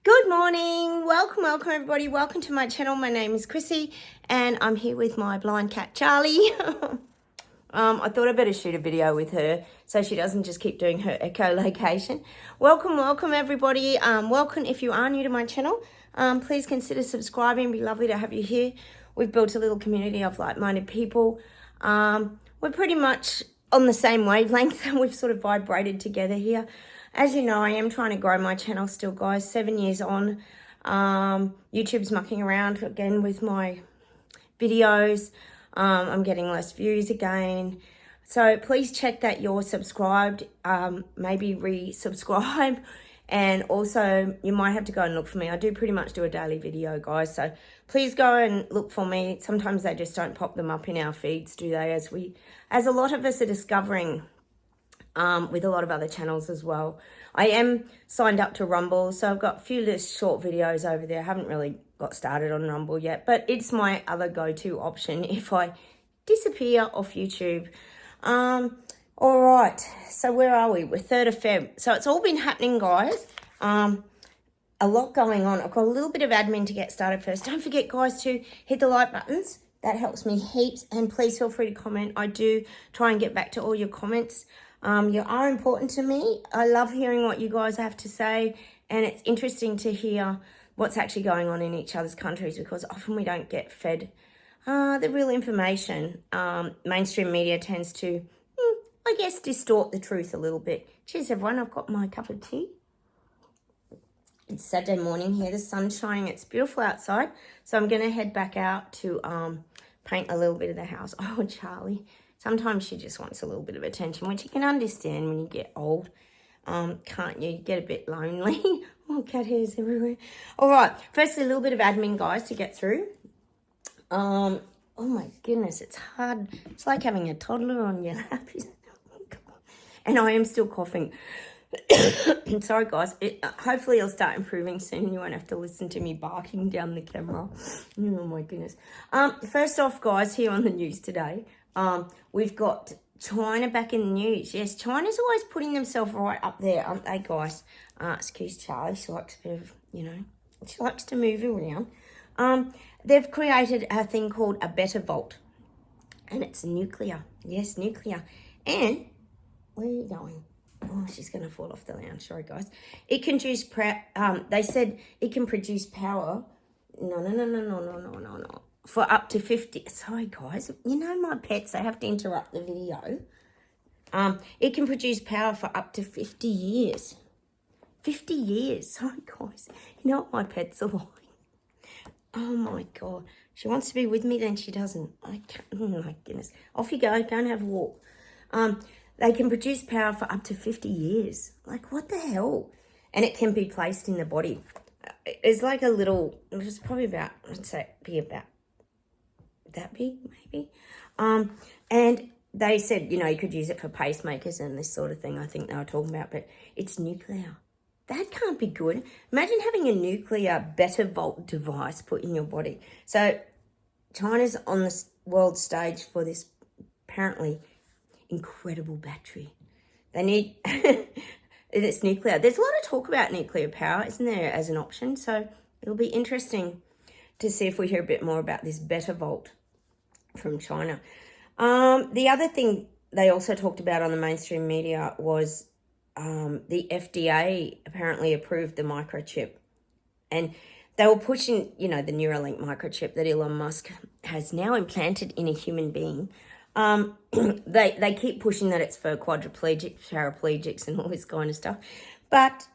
Good morning. Welcome everybody. Welcome to my channel. My name is Chrissy and I'm here with my blind cat Charlie. I thought I'd better shoot a video with her so she doesn't just keep doing her echolocation. Welcome everybody. Welcome if you are new to my channel. Please consider subscribing. It'd be lovely to have you here. We've built a little community of like-minded people. We're pretty much on the same wavelength and we've sort of vibrated together here. As you know, I am trying to grow my channel still, guys. 7 years on. YouTube's mucking around again with my videos. I'm getting less views again. So please check that you're subscribed. Maybe resubscribe. And also, you might have to go and look for me. I do pretty much do a daily video, guys. So please go and look for me. Sometimes they just don't pop them up in our feeds, do they? As a lot of us are discovering with a lot of other channels as well. I am signed up to Rumble, so I've got a few little short videos over there. I haven't really got started on Rumble yet, but it's my other go-to option if I disappear off YouTube. All right, so where are we? We're 3rd of Feb. So it's all been happening, guys. A lot going on. I've got a little bit of admin to get started first. Don't forget, guys, to hit the like buttons. That helps me heaps, and please feel free to comment. I do try and get back to all your comments. You are important to me. I love hearing what you guys have to say, and it's interesting to hear what's actually going on in each other's countries because often we don't get fed the real information. Mainstream media tends to, I guess, distort the truth a little bit. Cheers, everyone. I've got my cup of tea. It's Saturday morning here. The sun's shining. It's beautiful outside. So I'm going to head back out to paint a little bit of the house. Oh, Charlie. Sometimes she just wants a little bit of attention, which you can understand when you get old, can't you? You get a bit lonely. Oh, cat hairs everywhere. All right, firstly, a little bit of admin, guys, to get through. Oh, my goodness, it's hard. It's like having a toddler on your lap. And I am still coughing. Sorry, guys. Hopefully it'll start improving soon and you won't have to listen to me barking down the camera. Oh, my goodness. First off, guys, here on the news today, we've got China back in the news. Yes, China's always putting themselves right up there, aren't they, guys? Excuse Charlie. She likes a bit of, she likes to move around. They've created a thing called a better vault. And it's nuclear. Yes, nuclear. And where are you going? Oh, she's going to fall off the lounge. Sorry, guys. It can produce, they said it can produce power. No. For up to 50. Sorry, guys. You know my pets, they have to interrupt the video. It can produce power for up to 50 years. 50 years. Sorry, guys. You know what my pets are like? Oh, my God. She wants to be with me, then she doesn't. I can't. Oh, my goodness. Off you go. Go and have a walk. They can produce power for up to 50 years. Like, what the hell? And it can be placed in the body. It's like a little, it's probably about, let's say, be about that big, maybe. And they said, you could use it for pacemakers and this sort of thing, I think they were talking about, but it's nuclear. That can't be good. Imagine having a nuclear better vault device put in your body. So China's on the world stage for this apparently incredible battery. They need, it's nuclear. There's a lot of talk about nuclear power, isn't there, as an option? So it'll be interesting to see if we hear a bit more about this better vault from China. The other thing they also talked about on the mainstream media was the FDA apparently approved the microchip. And they were pushing, the Neuralink microchip that Elon Musk has now implanted in a human being. They keep pushing that it's for quadriplegics, paraplegics and all this kind of stuff. But,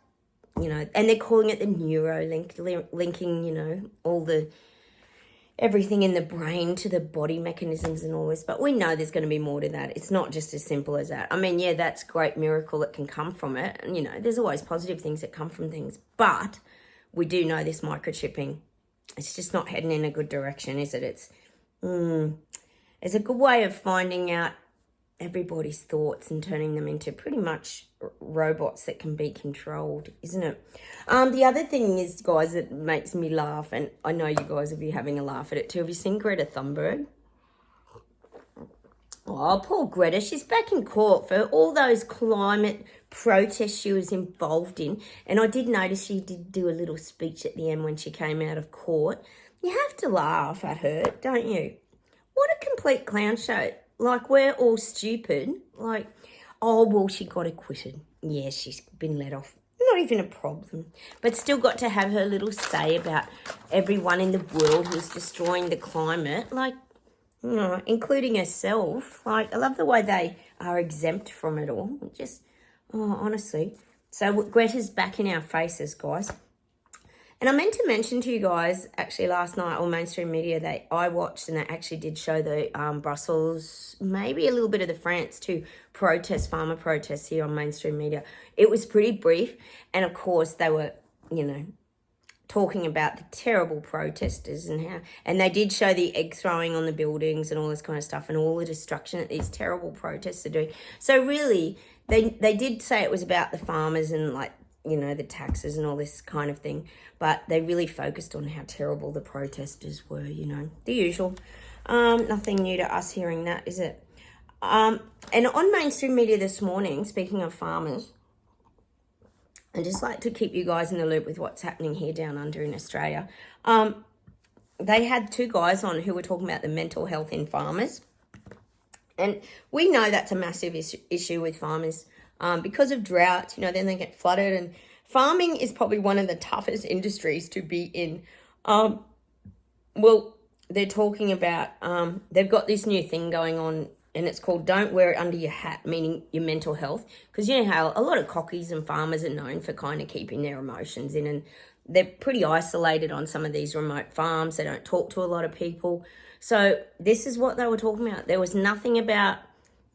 and they're calling it the Neuralink, linking, all the everything in the brain to the body mechanisms and all this. But we know there's going to be more to that. It's not just as simple as that. I mean, yeah, that's a great miracle that can come from it. And, there's always positive things that come from things. But we do know this microchipping, it's just not heading in a good direction, is it? It's a good way of finding out everybody's thoughts and turning them into pretty much robots that can be controlled, isn't it? The other thing is, guys, that makes me laugh, and I know you guys will be having a laugh at it too. Have you seen Greta Thunberg? Oh, poor Greta. She's back in court for all those climate protest she was involved in. And I did notice she did do a little speech at the end when she came out of court. You have to laugh at her, don't you? What a complete clown show. Like, we're all stupid. Like, oh, well, she got acquitted. Yeah, she's been let off. Not even a problem. But still got to have her little say about everyone in the world who's destroying the climate. Like, you know, including herself. Like, I love the way they are exempt from it all. Just, oh, honestly. So Greta's back in our faces, guys. And I meant to mention to you guys, actually last night on mainstream media, I watched and they actually did show the Brussels, maybe a little bit of the France too, farmer protests here on mainstream media. It was pretty brief. And of course they were, you know, talking about the terrible protesters and they did show the egg throwing on the buildings and all this kind of stuff and all the destruction that these terrible protests are doing. So really, they did say it was about the farmers and, like, you know, the taxes and all this kind of thing. But they really focused on how terrible the protesters were, you know, the usual. Nothing new to us hearing that, is it? And on mainstream media this morning, speaking of farmers, I'd just like to keep you guys in the loop with what's happening here down under in Australia. They had two guys on who were talking about the mental health in farmers. And we know that's a massive issue with farmers. Because of drought, you know, then they get flooded, and farming is probably one of the toughest industries to be in. Well, they're talking about, they've got this new thing going on, and it's called Don't Wear It Under Your Hat, meaning your mental health. Because you know how a lot of cockies and farmers are known for kind of keeping their emotions in, and they're pretty isolated on some of these remote farms. They don't talk to a lot of people. So this is what they were talking about. There was nothing about,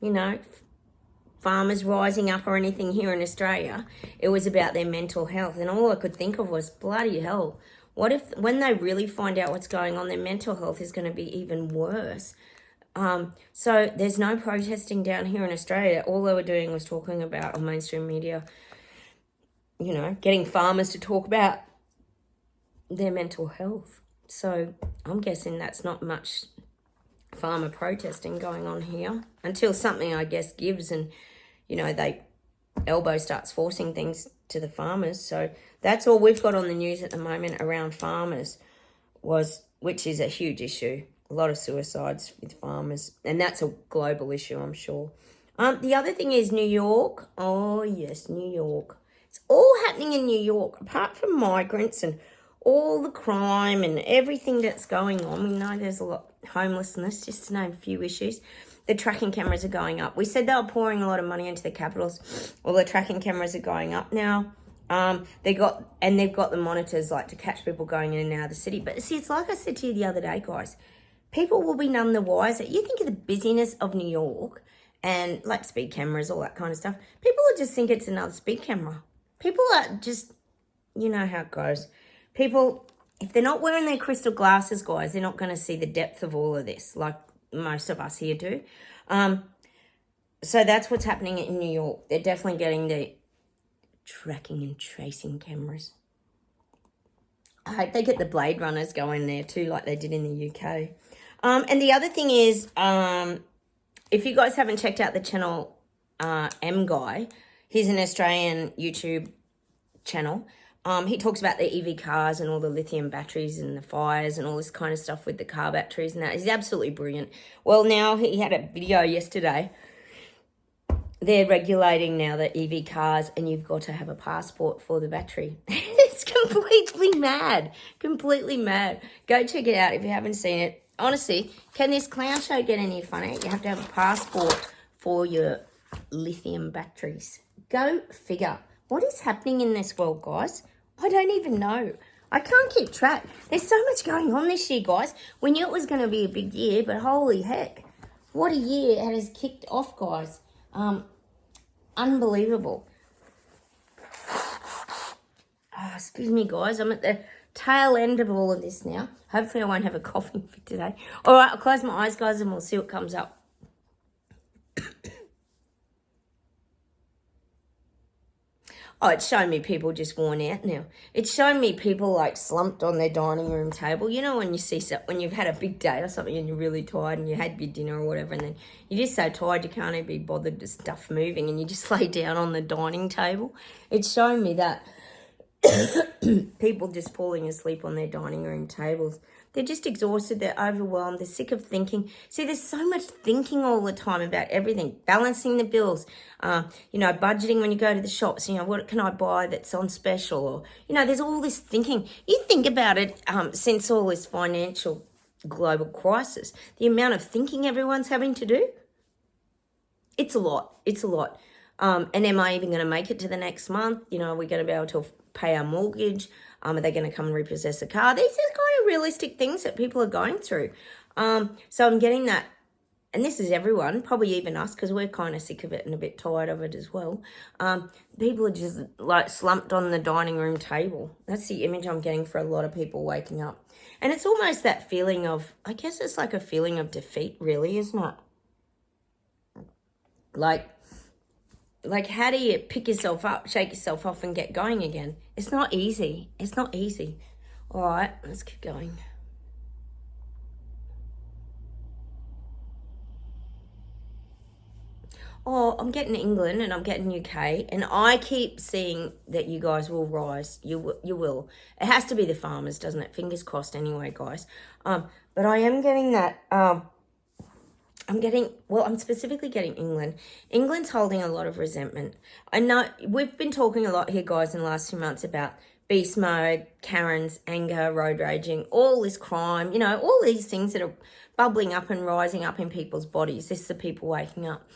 you know, farmers rising up or anything here in Australia. It was about their mental health. And all I could think of was, bloody hell, what if when they really find out what's going on, their mental health is going to be even worse? So there's no protesting down here in Australia. All they were doing was talking about on mainstream media, you know, getting farmers to talk about their mental health. So I'm guessing that's not much farmer protesting going on here until something, I guess, gives and, you know, Elbow starts forcing things to the farmers. So that's all we've got on the news at the moment around farmers, which is a huge issue. A lot of suicides with farmers, and that's a global issue, I'm sure. The other thing is New York. Oh, yes, New York. It's all happening in New York, apart from migrants and all the crime and everything that's going on. We know there's a lot of homelessness, just to name a few issues. The tracking cameras are going up. We said they were pouring a lot of money into the capitals. Well, the tracking cameras are going up now. They've got the monitors, like, to catch people going in and out of the city. But see, it's like I said to you the other day, guys. People will be none the wiser. You think of the busyness of New York and, like, speed cameras, all that kind of stuff. People will just think it's another speed camera. People are just, you know how it goes. People, if they're not wearing their crystal glasses, guys, they're not going to see the depth of all of this, like most of us here do. So that's what's happening in New York. They're definitely getting the tracking and tracing cameras. I hope they get the Blade Runners going there too, like they did in the UK. And the other thing is, if you guys haven't checked out the channel M Guy, he's an Australian YouTube channel. He talks about the EV cars and all the lithium batteries and the fires and all this kind of stuff with the car batteries and that. He's absolutely brilliant. Well, now he had a video yesterday. They're regulating now the EV cars, and you've got to have a passport for the battery. It's completely mad. Completely mad. Go check it out if you haven't seen it. Honestly, can this clown show get any funnier? You have to have a passport for your lithium batteries. Go figure. What is happening in this world, guys? I don't even know. I can't keep track. There's so much going on this year, guys. We knew it was going to be a big year, but holy heck. What a year it has kicked off, guys. Unbelievable. Oh, excuse me, guys. I'm at the tail end of all of this now. Hopefully I won't have a coughing fit today. All right, I'll close my eyes, guys, and we'll see what comes up. Oh, it's showing me people just worn out now. It's showing me people like slumped on their dining room table. You know when you see when you've had a big day or something and you're really tired and you had your dinner or whatever, and then you're just so tired you can't even be bothered to stuff moving and you just lay down on the dining table. It's showing me that people just falling asleep on their dining room tables. They're just exhausted, they're overwhelmed, they're sick of thinking. See, there's so much thinking all the time about everything, balancing the bills, budgeting when you go to the shops, what can I buy that's on special? Or, there's all this thinking. You think about it since all this financial global crisis, the amount of thinking everyone's having to do, it's a lot. It's a lot. And am I even going to make it to the next month? Are we going to be able to pay our mortgage? Are they going to come and repossess a car? These are kind of realistic things that people are going through. So I'm getting that, and this is everyone, probably even us, because we're kind of sick of it and a bit tired of it as well. People are just like slumped on the dining room table. That's the image I'm getting for a lot of people waking up. And it's almost that feeling of, I guess it's like a feeling of defeat, really, isn't it? Like, how do you pick yourself up, shake yourself off and get going again? It's not easy. It's not easy. All right, let's keep going. Oh, I'm getting England and I'm getting UK, and I keep seeing that you guys will rise. You will. It has to be the farmers, doesn't it? Fingers crossed anyway, guys. But I am getting that... I'm specifically getting England. England's holding a lot of resentment. I know we've been talking a lot here, guys, in the last few months about beast mode, Karens, anger, road raging, all this crime, all these things that are bubbling up and rising up in people's bodies. This is the people waking up.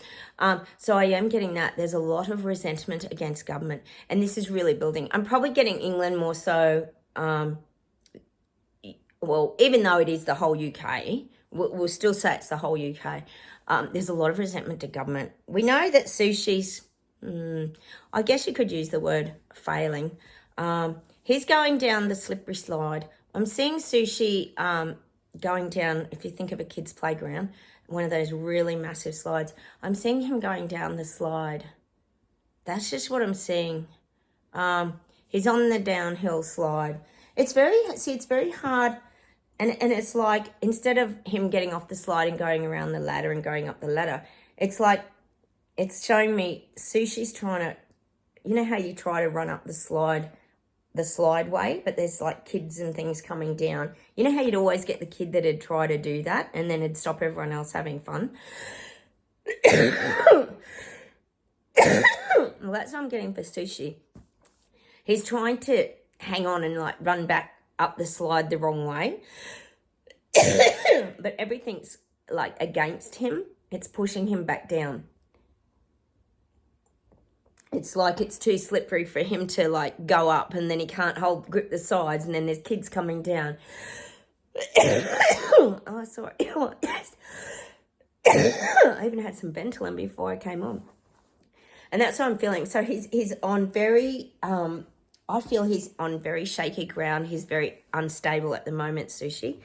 So I am getting that. There's a lot of resentment against government, and this is really building. I'm probably getting England more so, even though it is the whole UK, we'll still say it's the whole UK. There's a lot of resentment to government. We know that Sushi's, I guess you could use the word failing. He's going down the slippery slide. I'm seeing Sushi going down, if you think of a kid's playground, one of those really massive slides. I'm seeing him going down the slide. That's just what I'm seeing. He's on the downhill slide. It's very hard. And it's like, instead of him getting off the slide and going around the ladder and going up the ladder, it's like, it's showing me Sushi's trying to, you know how you try to run up the slide way, but there's like kids and things coming down. You know how you'd always get the kid that'd try to do that and then it'd stop everyone else having fun? Well, that's what I'm getting for Sushi. He's trying to hang on and like run back up the slide the wrong way. But everything's like against him. It's pushing him back down. It's like it's too slippery for him to like go up, and then he can't grip the sides, and then there's kids coming down. Oh, sorry. I even had some Ventolin before I came on. And that's what I'm feeling. So he's on very... I feel he's on very shaky ground. He's very unstable at the moment, Sushi.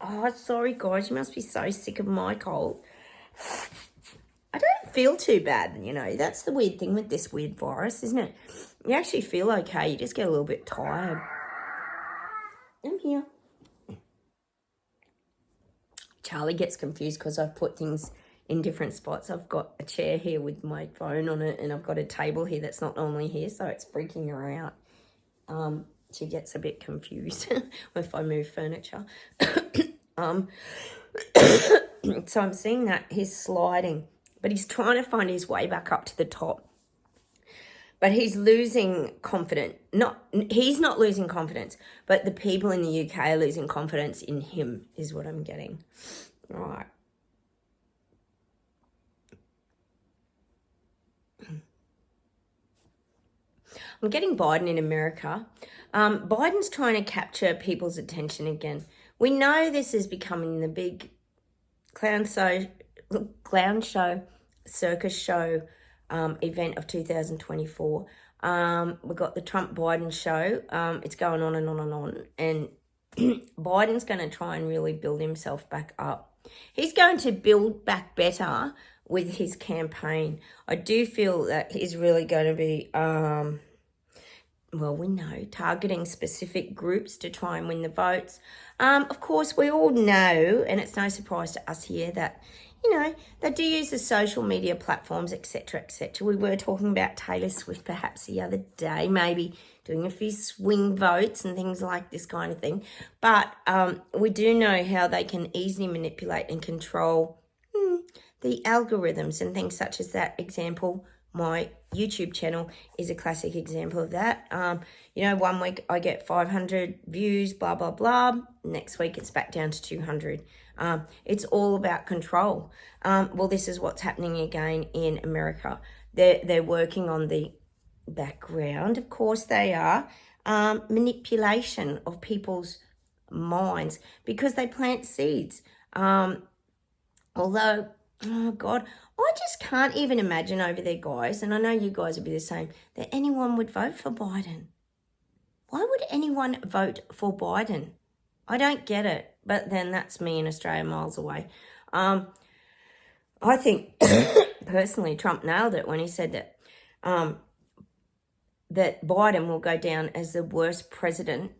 Oh, sorry, guys. You must be so sick of my cold. I don't feel too bad, That's the weird thing with this weird virus, isn't it? You actually feel okay. You just get a little bit tired. I'm here. Charlie gets confused because I've put things in different spots. I've got a chair here with my phone on it, and I've got a table here that's not normally here, so it's freaking her out. She gets a bit confused if I move furniture. So I'm seeing that he's sliding, but he's trying to find his way back up to the top. But he's losing confidence. He's not losing confidence, but the people in the UK are losing confidence in him, is what I'm getting. All right. I'm getting Biden in America. Biden's trying to capture people's attention again. We know this is becoming the big clown show, circus show event of 2024. We've got the Trump-Biden show. It's going on and on and on. And Biden's going to try and really build himself back up. He's going to build back better with his campaign. I do feel that he's really going to be, well, we know, targeting specific groups to try and win the votes. Of course, we all know, and it's no surprise to us here, that, you know, they do use the social media platforms, etc., etc. We were talking about Taylor Swift perhaps the other day, maybe doing a few swing votes and things like this kind of thing. But we do know how they can easily manipulate and control the algorithms and things such as that. Example, my YouTube channel is a classic example of that. You know, one week I get 500 views, blah, blah, blah. Next week it's back down to 200. It's all about control. Well, this is what's happening again in America. They're working on the background, of course they are, manipulation of people's minds because they plant seeds. Although, oh God, I just can't even imagine over there, guys, and I know you guys would be the same, that anyone would vote for Biden. Why would anyone vote for Biden? I don't get it, but then that's me in Australia miles away. I think, personally, Trump nailed it when he said that that Biden will go down as the worst president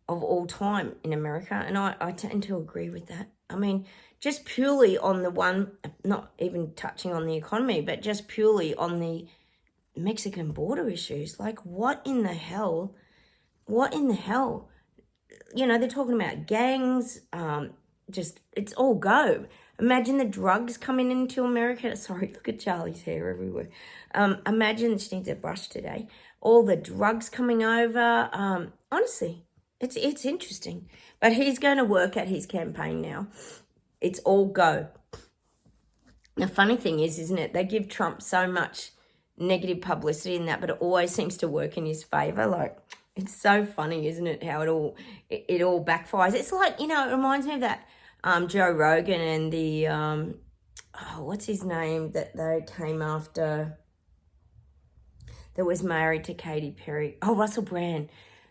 of all time in America, and I tend to agree with that. I mean, just purely on the one, not even touching on the economy, but just purely on the Mexican border issues. Like, what in the hell? What in the hell? You know, they're talking about gangs, just, it's all go. Imagine the drugs coming into America. Sorry, look at Charlie's hair everywhere. Imagine, she needs a brush today. All the drugs coming over. Honestly, it's interesting. But he's going to work at his campaign now. It's all go. The funny thing is, isn't it? They give Trump so much negative publicity in that, but it always seems to work in his favor. Like, it's so funny, isn't it? How it all backfires. It's like, you know, it reminds me of that Joe Rogan and the what's his name that they came after, that was married to Katy Perry. Oh, Russell Brand.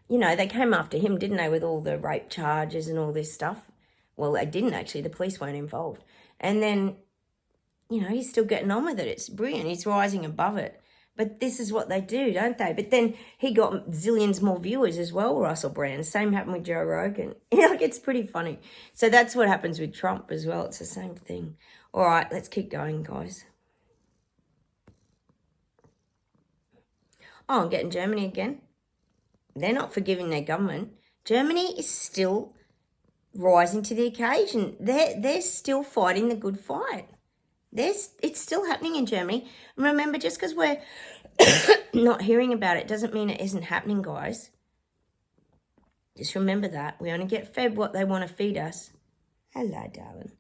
You know, they came after him, didn't they, with all the rape charges and all this stuff. Well, they didn't actually. The police weren't involved. And then, you know, he's still getting on with it. It's brilliant. He's rising above it. But this is what they do, don't they? But then he got zillions more viewers as well, Russell Brand. Same happened with Joe Rogan. Like, it's pretty funny. So that's what happens with Trump as well. It's the same thing. All right, let's keep going, guys. Oh, I'm getting Germany again. They're not forgiving their government. Germany is still rising to the occasion. They're still fighting the good fight. It's still happening in Germany. And remember, just because we're not hearing about it doesn't mean it isn't happening, guys. Just remember that. We only get fed what they want to feed us. Hello, darling.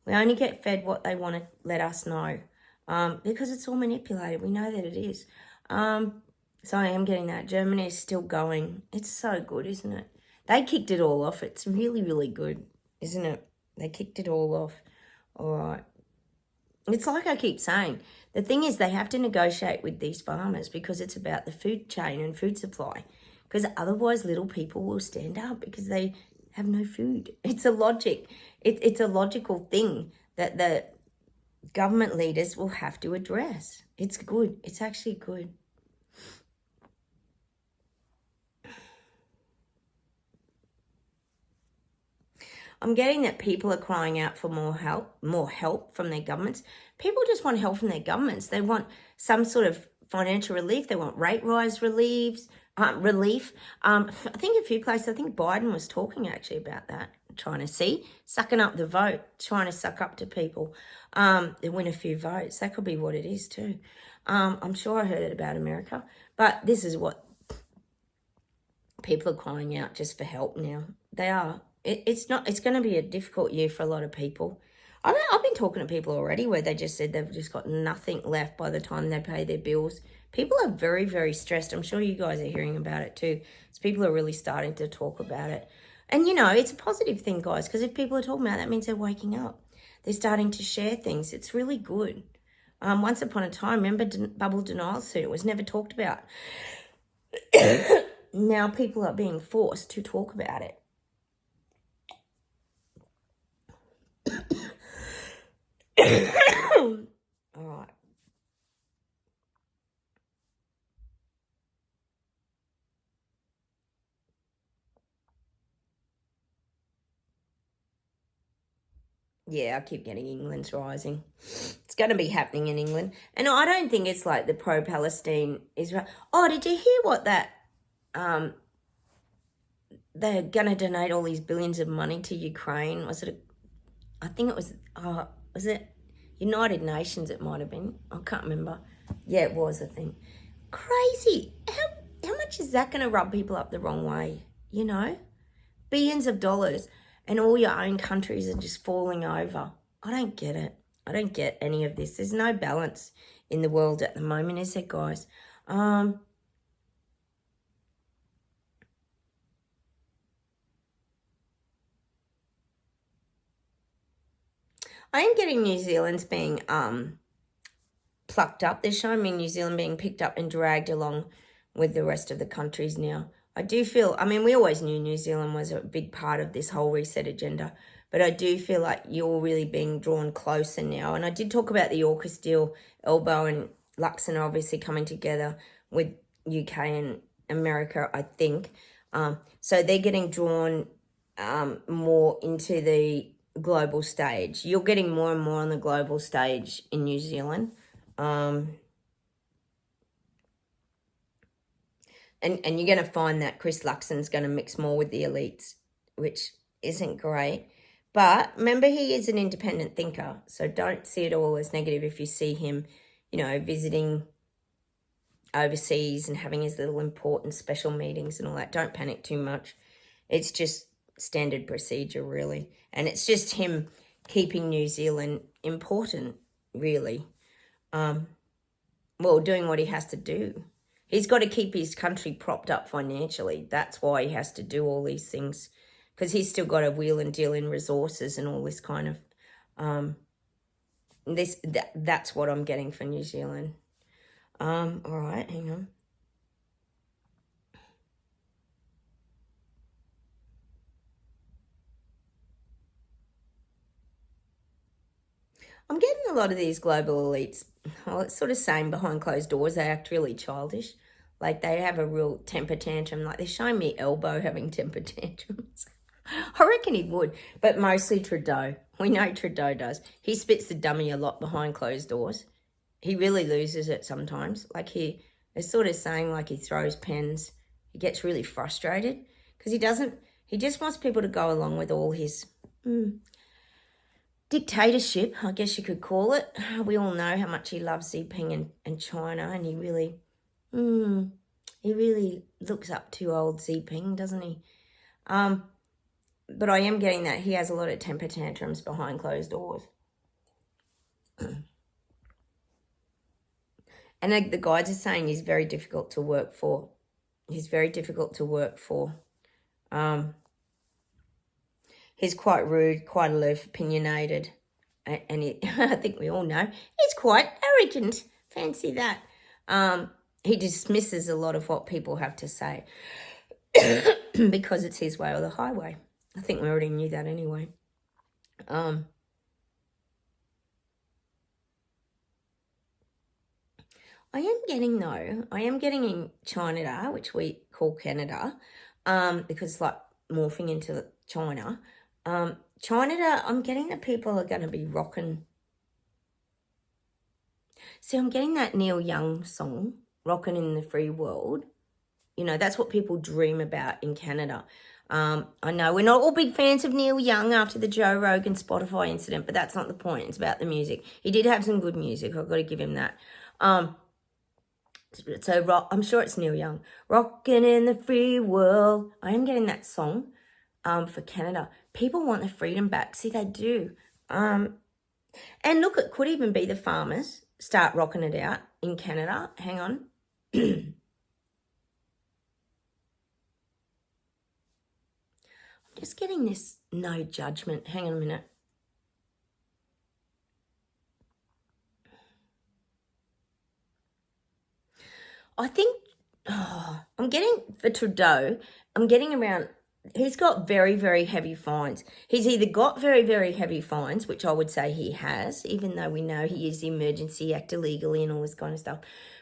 We only get fed what they want to let us know. Because it's all manipulated. We know that it is. So I am getting that. Germany is still going. It's so good, isn't it? They kicked it all off. It's really, really good, isn't it? They kicked it all off. All right. It's like I keep saying, the thing is they have to negotiate with these farmers because it's about the food chain and food supply. Because otherwise little people will stand up because they have no food. It's a logic. It's a logical thing that the government leaders will have to address. It's good. It's actually good. I'm getting that people are crying out for more help from their governments. People just want help from their governments. They want some sort of financial relief. They want rate rise relief. I think a few places, I think Biden was talking actually about that, trying to sucking up the vote, trying to suck up to people and win a few votes. That could be what it is too. I'm sure I heard it about America. But this is what people are crying out just for help now. They are. It's going to be a difficult year for a lot of people. I've been talking to people already where they just said they've just got nothing left by the time they pay their bills. People are very, very stressed. I'm sure you guys are hearing about it too. So people are really starting to talk about it. And, you know, it's a positive thing, guys, because if people are talking about it, that means they're waking up. They're starting to share things. It's really good. Once upon a time, remember bubble denial suit? It was never talked about. Now people are being forced to talk about it. All right. Yeah, I keep getting England's rising. It's going to be happening in England. And I don't think it's like the pro-Palestine Israel. Oh, did you hear what that they're going to donate all these billions of money to Ukraine? I think it was it United Nations it might have been. I can't remember. Yeah, it was, I think. Crazy. How much is that going to rub people up the wrong way, you know? Billions of dollars, and all your own countries are just falling over. I don't get it. I don't get any of this. There's no balance in the world at the moment, is there, guys? I am getting New Zealand's being plucked up. They're showing me New Zealand being picked up and dragged along with the rest of the countries now. I do feel, I mean, we always knew New Zealand was a big part of this whole reset agenda, but I do feel like you're really being drawn closer now. And I did talk about the AUKUS deal, Elbow and Luxon obviously coming together with UK and America, I think. So they're getting drawn more into the global stage. You're getting more and more on the global stage in New Zealand. And you're going to find that Chris Luxon's going to mix more with the elites, which isn't great. But remember, he is an independent thinker, so don't see it all as negative if you see him, you know, visiting overseas and having his little important special meetings and all that. Don't panic too much. It's just standard procedure, really. And it's just him keeping New Zealand important, really. Well, doing what he has to do. He's got to keep his country propped up financially. That's why he has to do all these things, because he's still got to wheel and deal in resources and all this kind of that's what I'm getting for New Zealand. All right, hang on. I'm getting a lot of these global elites, well, it's sort of saying behind closed doors, they act really childish. Like they have a real temper tantrum. Like they're showing me Elbow having temper tantrums. I reckon he would, but mostly Trudeau. We know Trudeau does. He spits the dummy a lot behind closed doors. He really loses it sometimes. Like he is sort of saying like he throws pens. He gets really frustrated because he just wants people to go along with all his dictatorship, I guess you could call it. We all know how much he loves Xi Jinping and China, and he really looks up to old Xi Jinping, doesn't he? But I am getting that he has a lot of temper tantrums behind closed doors. And the guides are saying he's very difficult to work for. He's very difficult to work for. He's quite rude, quite aloof, opinionated. And I think we all know, he's quite arrogant. Fancy that. He dismisses a lot of what people have to say because it's his way or the highway. I think we already knew that anyway. I am getting in China, which we call Canada, because it's like morphing into China. China, I'm getting that people are going to be rocking. See, I'm getting that Neil Young song, Rockin' in the Free World. You know, that's what people dream about in Canada. I know we're not all big fans of Neil Young after the Joe Rogan Spotify incident, but that's not the point. It's about the music. He did have some good music. I've got to give him that. So I'm sure it's Neil Young. Rockin' in the Free World. I am getting that song for Canada. People want the freedom back. See, they do. And look, it could even be the farmers start rocking it out in Canada. Hang on. I'm just getting this no judgment. Hang on a minute. I think, I'm getting, for Trudeau, I'm getting around he's got very, very heavy fines. He's either got very, very heavy fines, which I would say he has, even though we know he used the Emergency Act illegally and all this kind of stuff.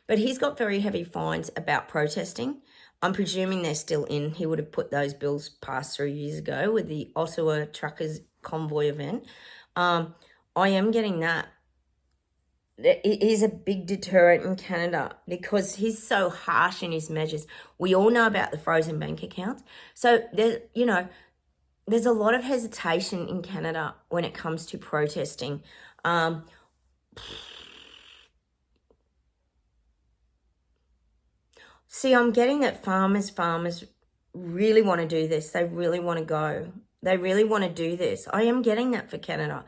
But he's got very heavy fines about protesting. I'm presuming they're still in. He would have put those bills passed through years ago with the Ottawa Truckers Convoy event. I am getting that. It is a big deterrent in Canada because he's so harsh in his measures. We all know about the frozen bank accounts. So there's a lot of hesitation in Canada when it comes to protesting. See, I'm getting that farmers really want to do this. They really want to go. They really want to do this. I am getting that for Canada.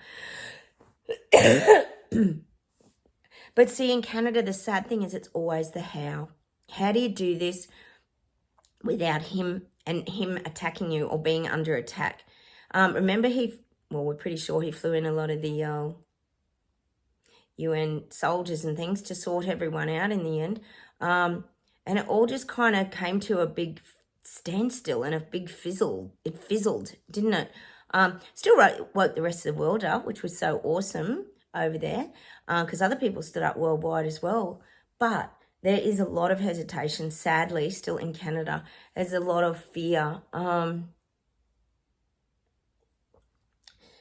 But see, in Canada, the sad thing is it's always the how. How do you do this without him attacking you or being under attack? Remember we're pretty sure he flew in a lot of the UN soldiers and things to sort everyone out in the end. And it all just kind of came to a big standstill and a big fizzle. It fizzled, didn't it? Still woke the rest of the world up, which was so awesome over there, because other people stood up worldwide as well. But there is a lot of hesitation, sadly, still in Canada. There's a lot of fear,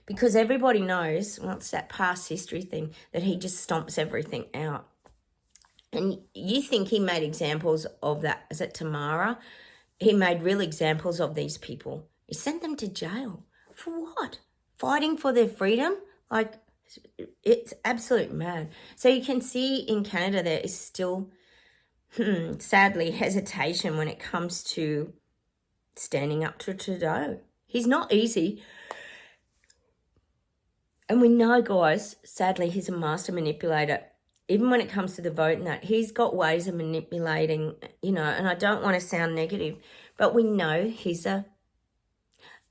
because everybody knows, well, it's that past history thing, that he just stomps everything out. And you think he made examples of that? Is it Tamara? He made real examples of these people. He sent them to jail. For what? Fighting for their freedom? Like, it's absolute mad. So you can see in Canada there is still, sadly, hesitation when it comes to standing up to Trudeau. He's not easy. And we know, guys, sadly, he's a master manipulator. Even when it comes to the vote and that, he's got ways of manipulating, and I don't want to sound negative, but we know he's a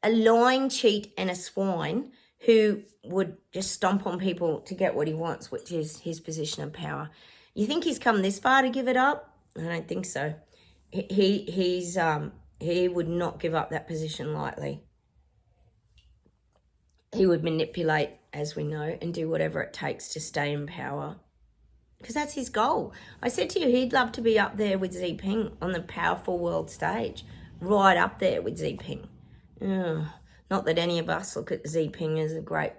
lying cheat and a swine who would just stomp on people to get what he wants, which is his position of power. You think he's come this far to give it up? I don't think so. He would not give up that position lightly. He would manipulate, as we know, and do whatever it takes to stay in power. Because that's his goal. I said to you, he'd love to be up there with Xi Jinping on the powerful world stage. Right up there with Xi Jinping. Not that any of us look at Xi Jinping as a great,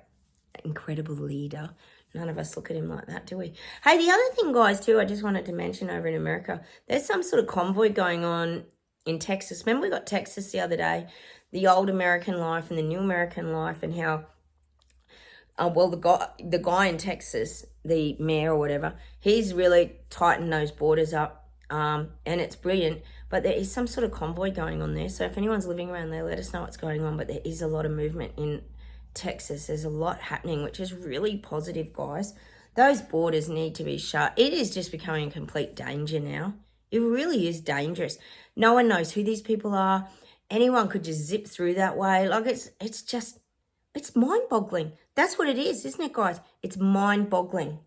incredible leader. None of us look at him like that, do we? Hey, the other thing, guys, too, I just wanted to mention over in America, there's some sort of convoy going on in Texas. Remember we got Texas the other day, the old American life and the new American life, and how, the guy in Texas, the mayor or whatever, he's really tightened those borders up, and it's brilliant. But there is some sort of convoy going on there. So if anyone's living around there, let us know what's going on. But there is a lot of movement in Texas. There's a lot happening, which is really positive, guys. Those borders need to be shut. It is just becoming a complete danger now. It really is dangerous. No one knows who these people are. Anyone could just zip through that way. Like, it's mind-boggling. That's what it is, isn't it, guys? It's mind-boggling.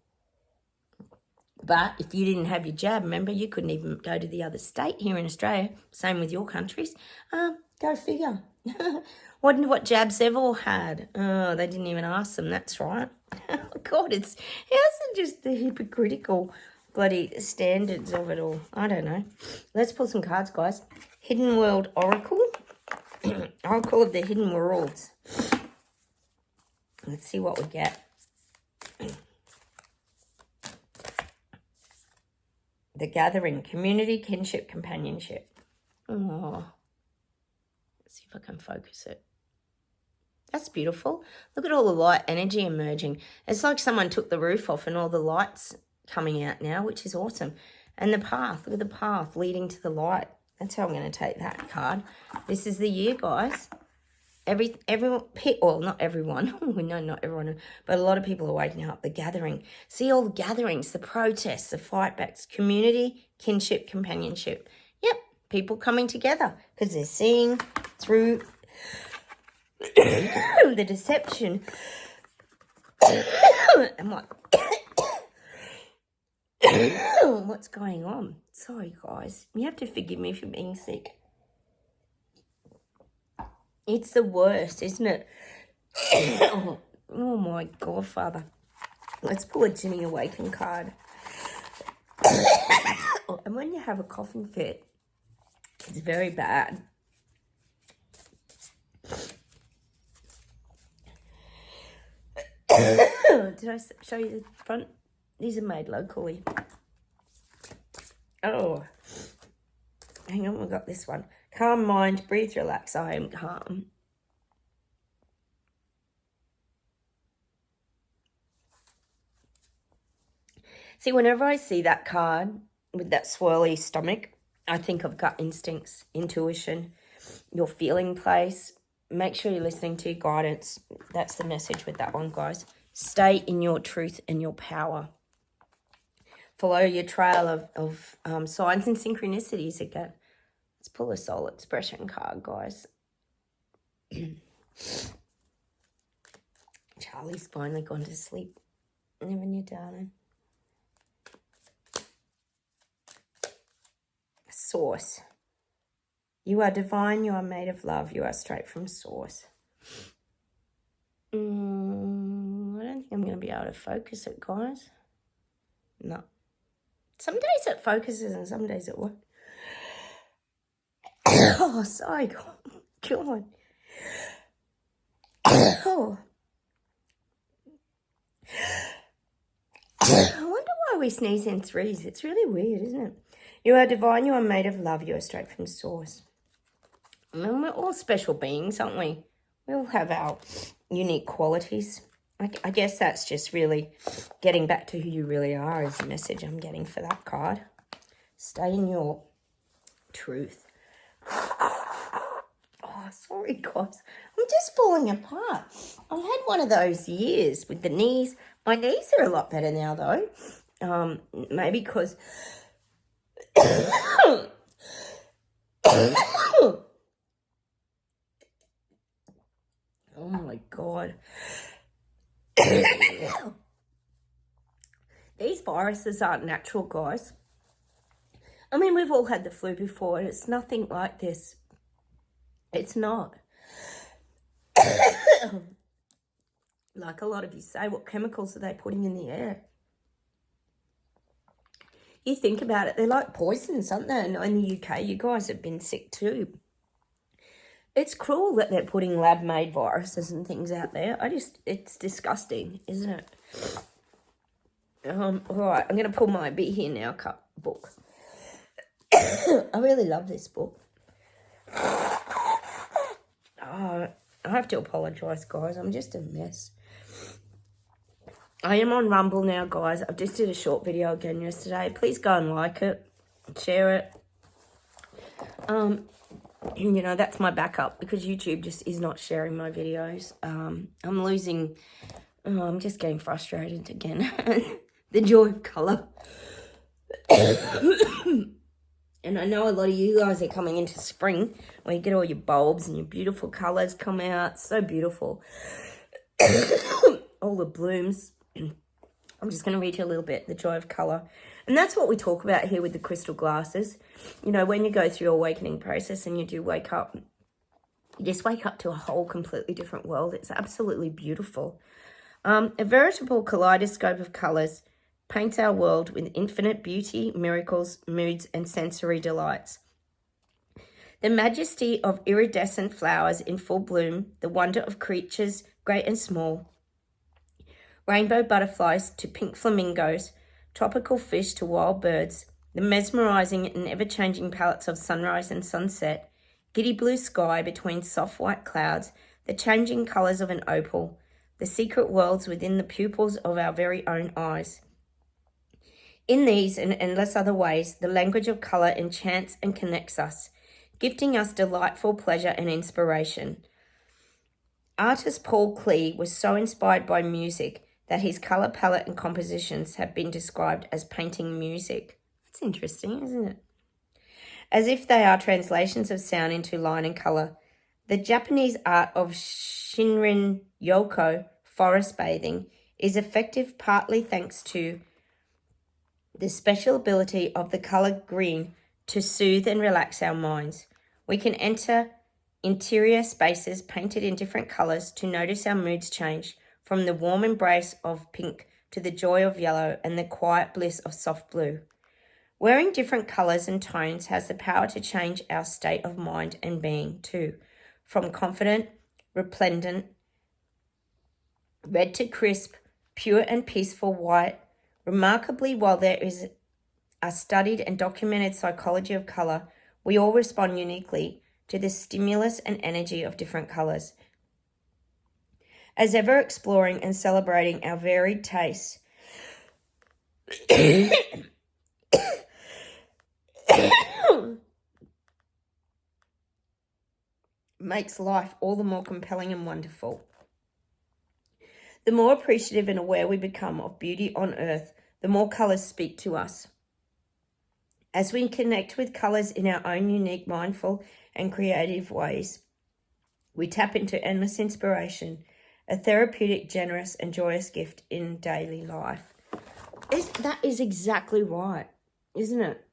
But if you didn't have your jab, remember, you couldn't even go to the other state here in Australia. Same with your countries. Go figure. Wonder what jabs they've all had. Oh, they didn't even ask them. That's right. Oh, God, how's it just the hypocritical bloody standards of it all? I don't know. Let's pull some cards, guys. Hidden World Oracle. Oracle of the Hidden Worlds. Let's see what we get. The Gathering, community, kinship, companionship. Oh, let's see if I can focus it. That's beautiful. Look at all the light energy emerging. It's like someone took the roof off and all the lights coming out now, which is awesome. And the path, look at the path leading to the light. That's how I'm going to take that card. This is the year, guys. Everyone, well, not everyone, we know not everyone, but a lot of people are waking up. The gathering, see all the gatherings, the protests, the fight backs, community, kinship, companionship. Yep, people coming together because they're seeing through the deception. And what's going on? Sorry, guys. You have to forgive me for being sick. It's the worst, isn't it? Oh my God, Father. Let's pull a Ginny Awaken card. And when you have a coughing fit, it's very bad. Did I show you the front? These are made locally. Oh, hang on, we've got this one. Calm mind, breathe, relax. I am calm. See, whenever I see that card with that swirly stomach, I think of gut instincts, intuition, your feeling place. Make sure you're listening to your guidance. That's the message with that one, guys. Stay in your truth and your power. Follow your trail of signs and synchronicities again. Let's pull a soul expression card, guys. Charlie's finally gone to sleep. Never knew, darling. Source. You are divine. You are made of love. You are straight from source. I don't think I'm going to be able to focus it, guys. No. Some days it focuses and some days it won't. Oh, sorry, God. Oh. I wonder why we sneeze in threes. It's really weird, isn't it? You are divine. You are made of love. You are straight from source. And we're all special beings, aren't we? We all have our unique qualities. I guess that's just really getting back to who you really are is the message I'm getting for that card. Stay in your truth. Oh, sorry, guys. I'm just falling apart. I've had one of those years with the knees. My knees are a lot better now, though. Maybe because... Oh, my God. These viruses aren't natural, guys. I mean, we've all had the flu before, and it's nothing like this. It's not. Like a lot of you say, what chemicals are they putting in the air? You think about it, they're like poisons, aren't they? And in the UK, you guys have been sick too. It's cruel that they're putting lab-made viruses and things out there. It's disgusting, isn't it? All right, I'm going to pull my Be Here Now book. I really love this book. Oh, I have to apologise, guys. I'm just a mess. I am on Rumble now, guys. I just did a short video again yesterday. Please go and like it, share it. You know, that's my backup because YouTube just is not sharing my videos. I'm losing... Oh, I'm just getting frustrated again. The joy of colour. And I know a lot of you guys are coming into spring where you get all your bulbs and your beautiful colours come out. So beautiful. All the blooms. I'm just going to read you a little bit, the joy of colour. And that's what we talk about here with the crystal glasses. You know, when you go through your awakening process and you do wake up, you just wake up to a whole completely different world. It's absolutely beautiful. A veritable kaleidoscope of colours paints our world with infinite beauty, miracles, moods, and sensory delights. The majesty of iridescent flowers in full bloom, the wonder of creatures great and small, rainbow butterflies to pink flamingos, tropical fish to wild birds, the mesmerising and ever-changing palettes of sunrise and sunset, giddy blue sky between soft white clouds, the changing colours of an opal, the secret worlds within the pupils of our very own eyes. In these and endless other ways, the language of colour enchants and connects us, gifting us delightful pleasure and inspiration. Artist Paul Klee was so inspired by music that his colour palette and compositions have been described as painting music. That's interesting, isn't it? As if they are translations of sound into line and colour. The Japanese art of Shinrin Yoko, forest bathing, is effective partly thanks to the special ability of the colour green to soothe and relax our minds. We can enter interior spaces painted in different colours to notice our moods change from the warm embrace of pink to the joy of yellow and the quiet bliss of soft blue. Wearing different colours and tones has the power to change our state of mind and being too, from confident, resplendent, red to crisp, pure and peaceful white. Remarkably, while there is a studied and documented psychology of colour, we all respond uniquely to the stimulus and energy of different colours. As ever exploring and celebrating our varied tastes, makes life all the more compelling and wonderful. The more appreciative and aware we become of beauty on earth, the more colours speak to us. As we connect with colours in our own unique, mindful and creative ways, we tap into endless inspiration, a therapeutic, generous and joyous gift in daily life. That is exactly right, isn't it?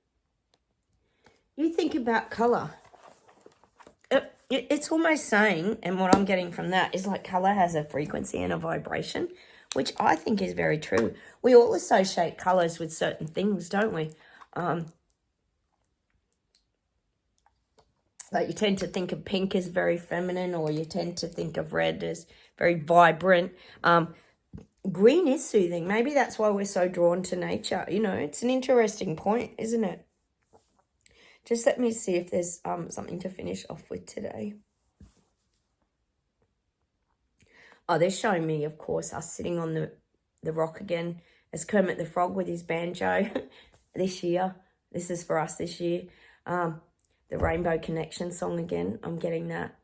You think about colour. It's almost saying, and what I'm getting from that is like colour has a frequency and a vibration, which I think is very true. We all associate colours with certain things, don't we? Like you tend to think of pink as very feminine, or you tend to think of red as very vibrant. Green is soothing. Maybe that's why we're so drawn to nature. You know, it's an interesting point, isn't it? Just let me see if there's something to finish off with today. Oh, they're showing me, of course, us sitting on the rock again as Kermit the Frog with his banjo this year. This is for us this year. The Rainbow Connection song again. I'm getting that.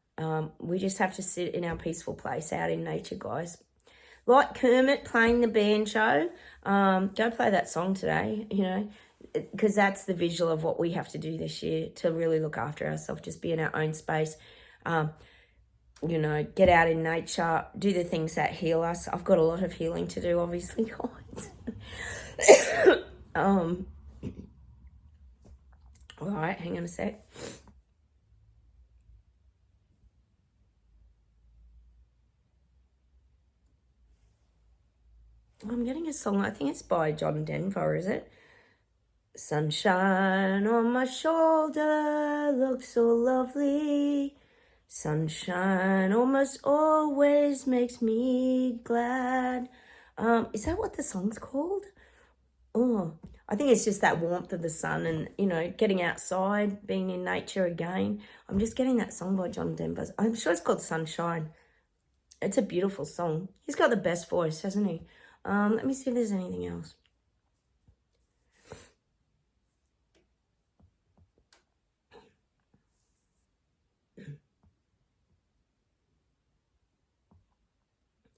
We just have to sit in our peaceful place out in nature, guys. Like Kermit playing the banjo. Go play that song today, you know, because that's the visual of what we have to do this year to really look after ourselves, just be in our own space, you know, get out in nature, do the things that heal us. I've got a lot of healing to do, obviously, guys. All right, hang on a sec. I'm getting a song, I think it's by John Denver, is it? Sunshine on my shoulder looks so lovely. Sunshine almost always makes me glad. Is that what the song's called? Oh, I think it's just that warmth of the sun and, you know, getting outside, being in nature again. I'm just getting that song by John Denver. I'm sure it's called Sunshine. It's a beautiful song. He's got the best voice, hasn't he? Let me see if there's anything else.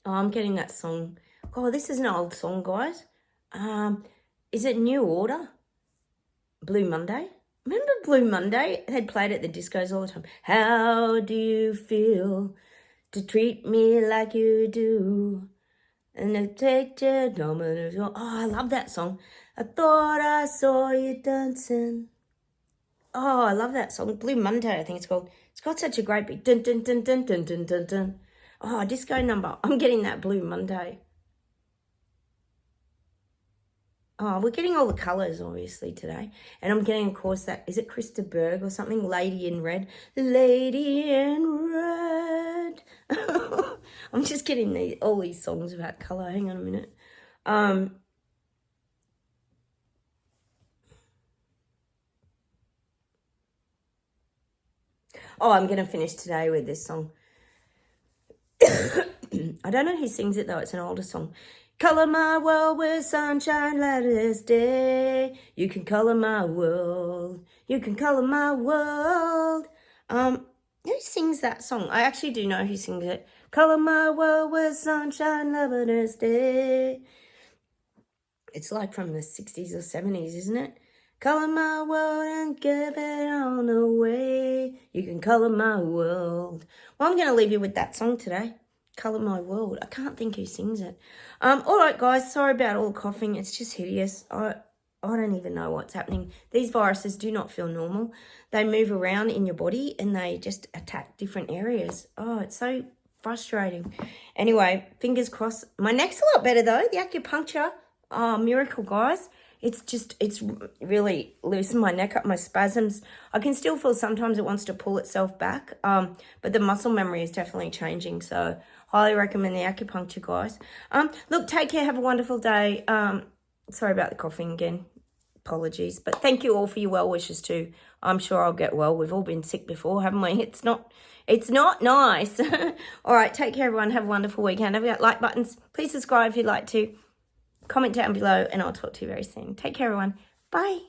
Oh, I'm getting that song. Oh, this is an old song, guys. Is it New Order? Blue Monday? Remember Blue Monday? They'd played at the discos all the time. How do you feel to treat me like you do? And they take your dominoes. Oh, I love that song. I thought I saw you dancing. Oh, I love that song. Blue Monday, I think it's called. It's got such a great beat. Dun, dun, dun, dun, dun, dun, dun, dun. Oh, disco number. I'm getting that Blue Monday. Oh, we're getting all the colours, obviously, today. And I'm getting, of course, that, is it Krista Berg or something? Lady in Red. Lady in Red. I'm just getting all these songs about colour. Hang on a minute. Oh, I'm going to finish today with this song. I don't know who sings it, though. It's an older song. Colour my world with sunshine, light as day. You can colour my world. You can colour my world. Who sings that song? I actually do know who sings it. Colour my world with sunshine, light as day. It's like from the 60s or 70s, isn't it? Colour my world and give it on away. You can colour my world. Well, I'm going to leave you with that song today. Colour my world. I can't think who sings it. All right, guys. Sorry about all the coughing. It's just hideous. I don't even know what's happening. These viruses do not feel normal. They move around in your body and they just attack different areas. Oh, it's so frustrating. Anyway, fingers crossed. My neck's a lot better though. The acupuncture, oh, miracle, guys. It's really loosened my neck up, my spasms. I can still feel sometimes it wants to pull itself back. But the muscle memory is definitely changing. So highly recommend the acupuncture, guys. Look, take care. Have a wonderful day. Sorry about the coughing again. Apologies. But thank you all for your well wishes too. I'm sure I'll get well. We've all been sick before, haven't we? It's not nice. All right, take care, everyone. Have a wonderful weekend. Have you got like buttons? Please subscribe if you'd like to. Comment down below, and I'll talk to you very soon. Take care, everyone. Bye.